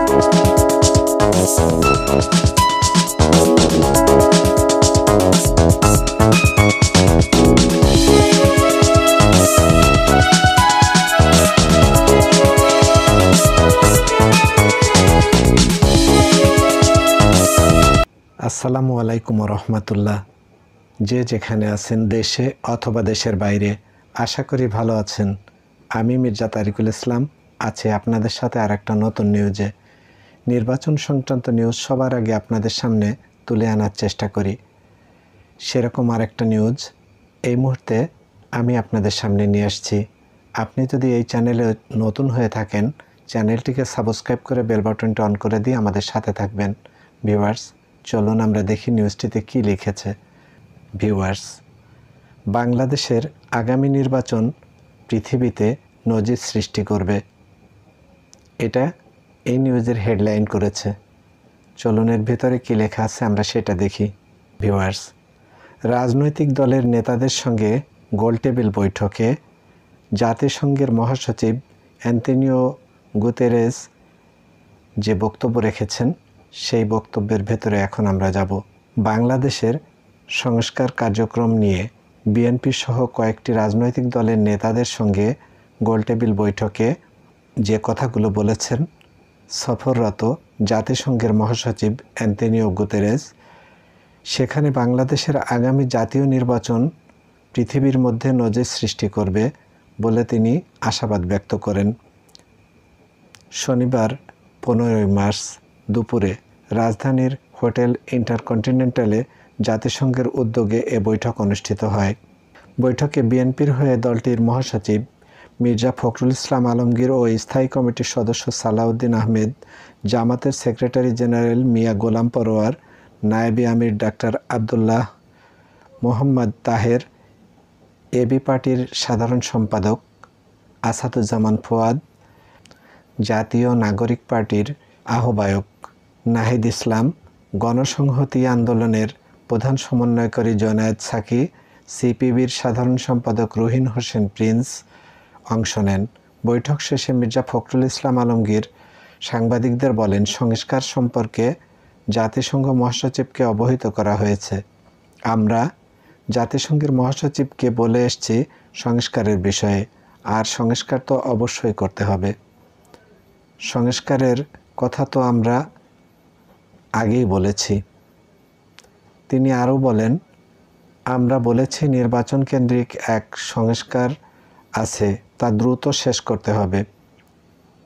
আসসালামু আলাইকুম রহমতুল্লাহ। যে যেখানে আছেন দেশে অথবা দেশের বাইরে, আশা করি ভালো আছেন। আমি মির্জা তারিকুল ইসলাম আছি আপনাদের সাথে আর একটা নতুন নিউজে। নির্বাচন সংক্রান্ত নিউজ সবার আগে আপনাদের সামনে তুলে আনার চেষ্টা করি। সেরকম আরেকটা নিউজ এই মুহূর্তে আমি আপনাদের সামনে নিয়ে আসছি। আপনি যদি এই চ্যানেলে নতুন হয়ে থাকেন, চ্যানেলটিকে সাবস্ক্রাইব করে বেল বাটনটি অন করে দিয়ে আমাদের সাথে থাকবেন। ভিউয়ার্স, চলুন আমরা দেখি নিউজটিতে কি লিখেছে। ভিউয়ার্স, বাংলাদেশের আগামী নির্বাচন পৃথিবীতে নজির সৃষ্টি করবে, এটা এই নিউজের হেডলাইন করেছে। চলুন এর ভিতরে কি লেখা আছে আমরা সেটা দেখি। ভিউয়ার্স, রাজনৈতিক দলের নেতাদের সঙ্গে গোলটেবিল বৈঠকে জাতিসংঘের মহাসচিব অ্যান্তোনিও গুতেরেস যে বক্তব্য রেখেছেন, সেই বক্তব্যের ভেতরে এখন আমরা যাব। বাংলাদেশের সংস্কার কার্যক্রম নিয়ে বিএনপি সহ কয়েকটি রাজনৈতিক দলের নেতাদের সঙ্গে গোলটেবিল বৈঠকে যে কথাগুলো বলেছেন সফররত জাতিসংঘের মহাসচিব অ্যান্তোনিও গুতেরেস, সেখানে বাংলাদেশের আগামী জাতীয় নির্বাচন পৃথিবীর মধ্যে নজির সৃষ্টি করবে বলে তিনি আশাবাদ ব্যক্ত করেন। শনিবার 15 মার্চ দুপুরে রাজধানীর হোটেল ইন্টারকন্টিনেন্টালে জাতিসংঘের উদ্যোগে এ বৈঠক অনুষ্ঠিত হয়। বৈঠকে বিএনপির হয়ে দলটির মহাসচিব মির্জা ফখরুল ইসলাম আলমগীর ও স্থায়ী কমিটির সদস্য সালাউদ্দিন আহমেদ, জামাতের সেক্রেটারি জেনারেল মিয়া গোলাম পরোয়ার, নায়েবে আমির ডাক্তার আবদুল্লাহ মোহাম্মদ তাহের, এবি পার্টির সাধারণ সম্পাদক আসাদুজ্জামান ফুয়াদ, জাতীয় নাগরিক পার্টির আহ্বায়ক নাহিদ ইসলাম, গণসংহতি আন্দোলনের প্রধান সমন্বয়কারী জোনায়েদ সাকি, সিপিবির সাধারণ সম্পাদক রুহিন হোসেন প্রিন্স অংশ নেন। বৈঠক শেষে মির্জা ফখরুল ইসলাম আলমগীর সাংবাদিকদের বলেন, সংস্কার সম্পর্কে জাতিসংঘ মহাসচিবকে অবহিত করা হয়েছে। আমরা জাতিসংঘের মহাসচিবকে বলে এসেছি সংস্কারের বিষয়ে, আর সংস্কার তো অবশ্যই করতে হবে। সংস্কারের কথা তো আমরা আগেই বলেছি। তিনি আরও বলেন, আমরা বলেছি নির্বাচন কেন্দ্রিক এক সংস্কার আছে, তা দ্রুত শেষ করতে হবে।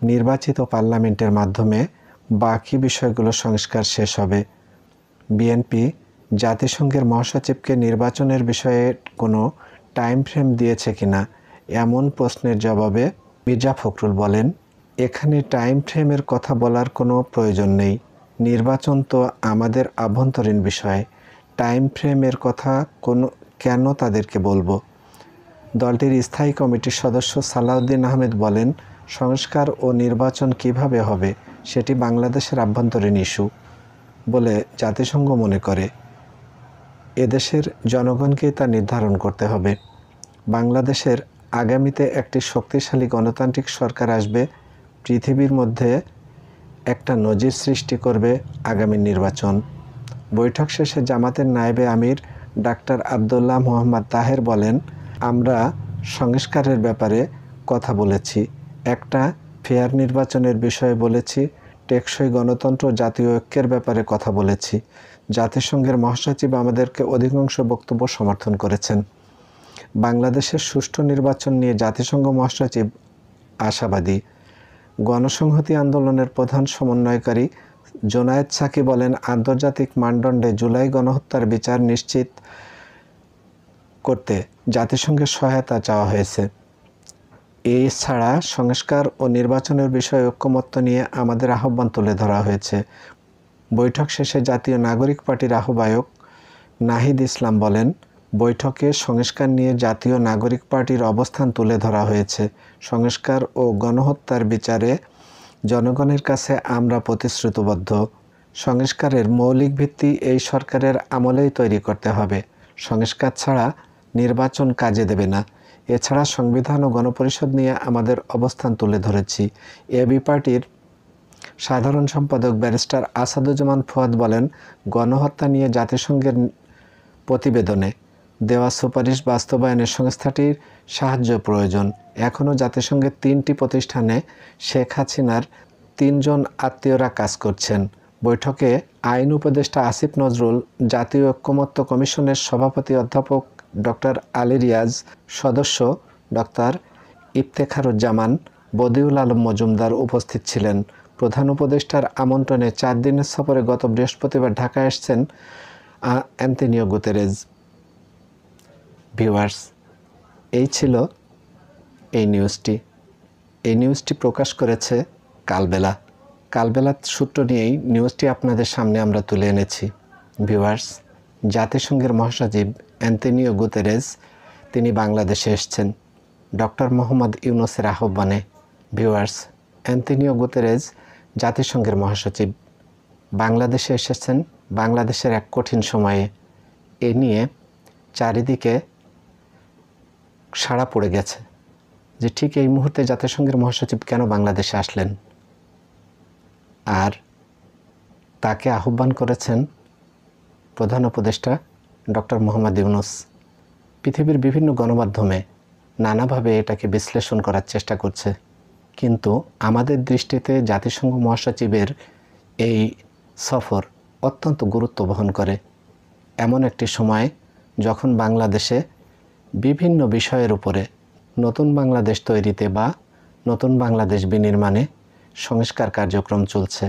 নির্বাচিত পার্লামেন্টের মাধ্যমে বাকি বিষয়গুলো সংস্কার শেষ হবে। বিএনপি জাতিসংঘের মহাসচিবকে নির্বাচনের বিষয়ে কোনো টাইম ফ্রেম দিয়েছে কিনা এমন প্রশ্নের জবাবে মির্জা ফখরুল বলেন, এখানে টাইম ফ্রেমের কথা বলার কোনো প্রয়োজন নেই। নির্বাচন তো আমাদের আভ্যন্তরীণ বিষয়, টাইম ফ্রেমের কথা কেন তাদেরকে বলবো। দলটির স্থায়ী কমিটির সদস্য সালাউদ্দিন আহমেদ বলেন, সংস্কার ও নির্বাচন কিভাবে হবে সেটি বাংলাদেশের আভ্যন্তরীণ ইস্যু বলে জাতিসংঘ মনে করে। এদেশের জনগণকেই তা নির্ধারণ করতে হবে। বাংলাদেশের আগামীতে একটি শক্তিশালী গণতান্ত্রিক সরকার আসবে, পৃথিবীর মধ্যে একটা নজির সৃষ্টি করবে আগামী নির্বাচন। বৈঠক শেষে জামাতের নায়েবে আমির ডাক্তার আবদুল্লাহ মোহাম্মদ তাহের বলেন, আমরা সংস্কারের ব্যাপারে কথা বলেছি, একটা ফেয়ার নির্বাচনের বিষয়ে বলেছি, টেকসই গণতন্ত্র, জাতীয় ঐক্যের ব্যাপারে কথা বলেছি। জাতিসংঘের মহাসচিব আমাদেরকে অধিকাংশ বক্তব্য সমর্থন করেছেন। বাংলাদেশের সুষ্ঠু নির্বাচন নিয়ে জাতিসংঘ মহাসচিব আশাবাদী। গণসংহতি আন্দোলনের প্রধান সমন্বয়কারী জোনায়েদ সাকি বলেন, আন্তর্জাতিক মানদণ্ডে জুলাই গণহত্যার বিচার নিশ্চিত করতে জাতিসংঘের সহায়তা চাওয়া হয়েছে। এছাড়া সংস্কার ও নির্বাচনের বিষয়ে ঐক্যমত্য নিয়ে আমাদের আহ্বান তুলে ধরা হয়েছে। বৈঠক শেষে জাতীয় নাগরিক পার্টির আহ্বায়ক নাহিদ ইসলাম বলেন, বৈঠকে সংস্কার নিয়ে জাতীয় নাগরিক পার্টির অবস্থান তুলে ধরা হয়েছে। সংস্কার ও গণহত্যার বিচারে জনগণের কাছে আমরা প্রতিশ্রুতিবদ্ধ। সংস্কারের মৌলিক ভিত্তি এই সরকারের আমলেই তৈরি করতে হবে। সংস্কার ছাড়া নির্বাচন কাজে দেবে না। এছাড়া সংবিধান ও গণপরিষদ নিয়ে আমাদের অবস্থান তুলে ধরেছি। এবি পার্টির সাধারণ সম্পাদক ব্যারিস্টার আসাদুজ্জামান ফুয়াদ বলেন, গণহত্যা নিয়ে জাতিসংঘের প্রতিবেদনে দেওয়া সুপারিশ বাস্তবায়নে সংস্থাটির সাহায্য প্রয়োজন। এখনও জাতিসংঘের 3টি প্রতিষ্ঠানে শেখ হাসিনার 3 জন আত্মীয়রা কাজ করছেন। বৈঠকে আইন উপদেষ্টা আসিফ নজরুল, জাতীয় ঐক্যমত্য কমিশনের সভাপতি অধ্যাপক ডক্টর আলী রিয়াজ, সদস্য ডক্টর ইফতেখারুজ্জামান, বদিউল আলম মজুমদার উপস্থিত ছিলেন। প্রধান উপদেষ্টার আমন্ত্রণে 4 দিনের সফরে গত বৃহস্পতিবার ঢাকায় এসেছেন অ্যান্তোনিও গুতেরেজ। ভিউয়ার্স, এই ছিল এই নিউজটি প্রকাশ করেছে কালবেলা সূত্র নিয়েই নিউজটি আপনাদের সামনে আমরা তুলে এনেছি। ভিউয়ার্স, জাতিসংঘের মহাসচিব অ্যান্তোনিও গুতেরেজ তিনি বাংলাদেশে এসেছেন ডক্টর মোহাম্মদ ইউনূসের আহ্বানে। ভিউয়ার্স, অ্যান্তোনিও গুতেরেজ জাতিসংঘের মহাসচিব বাংলাদেশে এসেছেন বাংলাদেশের এক কঠিন সময়ে। এ নিয়ে চারিদিকে সাড়া পড়ে গেছে যে ঠিক এই মুহূর্তে জাতিসংঘের মহাসচিব কেন বাংলাদেশে আসলেন। আর তাকে আহ্বান করেছেন প্রধান উপদেষ্টা ডক্টর মোহাম্মদ ইউনূস। পৃথিবীর বিভিন্ন গণমাধ্যমে নানাভাবে এটাকে বিশ্লেষণ করার চেষ্টা করছে, কিন্তু আমাদের দৃষ্টিতে জাতিসংঘ মহাসচিবের এই সফর অত্যন্ত গুরুত্ব বহন করে এমন একটি সময় যখন বাংলাদেশে বিভিন্ন বিষয়ের উপরে নতুন বাংলাদেশ তৈরিতে বা নতুন বাংলাদেশ বিনির্মাণে সংস্কার কার্যক্রম চলছে।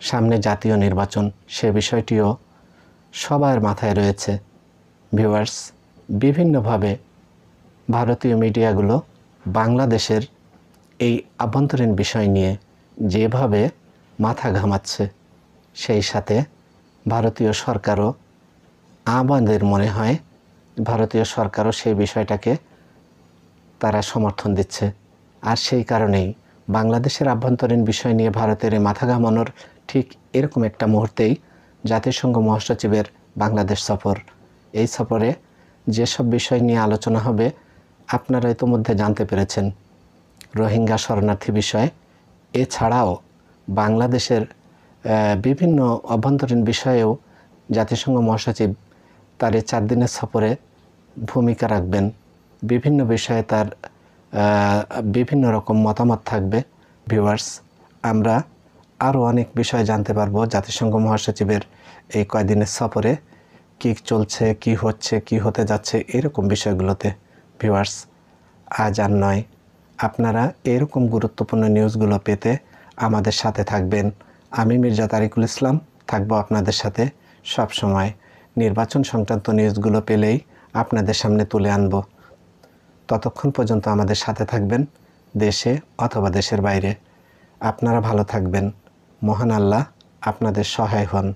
সামনে জাতীয় নির্বাচন, সে বিষয়টিও সবার মাথায় রয়েছে। ভিউয়ার্স, বিভিন্নভাবে ভারতীয় মিডিয়াগুলো বাংলাদেশের এই আভ্যন্তরীণ বিষয় নিয়ে যেভাবে মাথা ঘামাচ্ছে, সেই সাথে ভারতীয় সরকারও, আমাদের মনে হয় ভারতীয় সরকারও সেই বিষয়টাকে তারা সমর্থন দিচ্ছে। আর সেই কারণেই বাংলাদেশের আভ্যন্তরীণ বিষয় নিয়ে ভারতের এই মাথা ঘামানোর ঠিক এরকম একটা মুহূর্তেই জাতিসংঘ মহাসচিবের বাংলাদেশ সফর। এই সফরে যেসব বিষয় নিয়ে আলোচনা হবে আপনারা ইতোমধ্যে জানতে পেরেছেন। রোহিঙ্গা শরণার্থী বিষয়, এছাড়াও বাংলাদেশের বিভিন্ন অভ্যন্তরীণ বিষয়েও জাতিসংঘ মহাসচিব তার এই 4 দিনের সফরে ভূমিকা রাখবেন। বিভিন্ন বিষয়ে তার বিভিন্ন রকম মতামত থাকবে। ভিউয়ার্স, আমরা আরও অনেক বিষয় জানতে পারবো জাতিসংঘ মহাসচিবের এই কয়দিনের সফরে কী চলছে, কি হচ্ছে, কি হতে যাচ্ছে, এরকম বিষয়গুলোতে। ভিউয়ার্স, আজ আর নয়, আপনারা এরকম গুরুত্বপূর্ণ নিউজগুলো পেতে আমাদের সাথে থাকবেন। আমি মির্জা তারিকুল ইসলাম থাকবো আপনাদের সাথে সব সময়। নির্বাচন সংক্রান্ত নিউজগুলো পেলেই আপনাদের সামনে তুলে আনব। ততক্ষণ পর্যন্ত আমাদের সাথে থাকবেন, দেশে অথবা দেশের বাইরে। আপনারা ভালো থাকবেন। মহান আল্লাহ আপনাদের সহায় হন।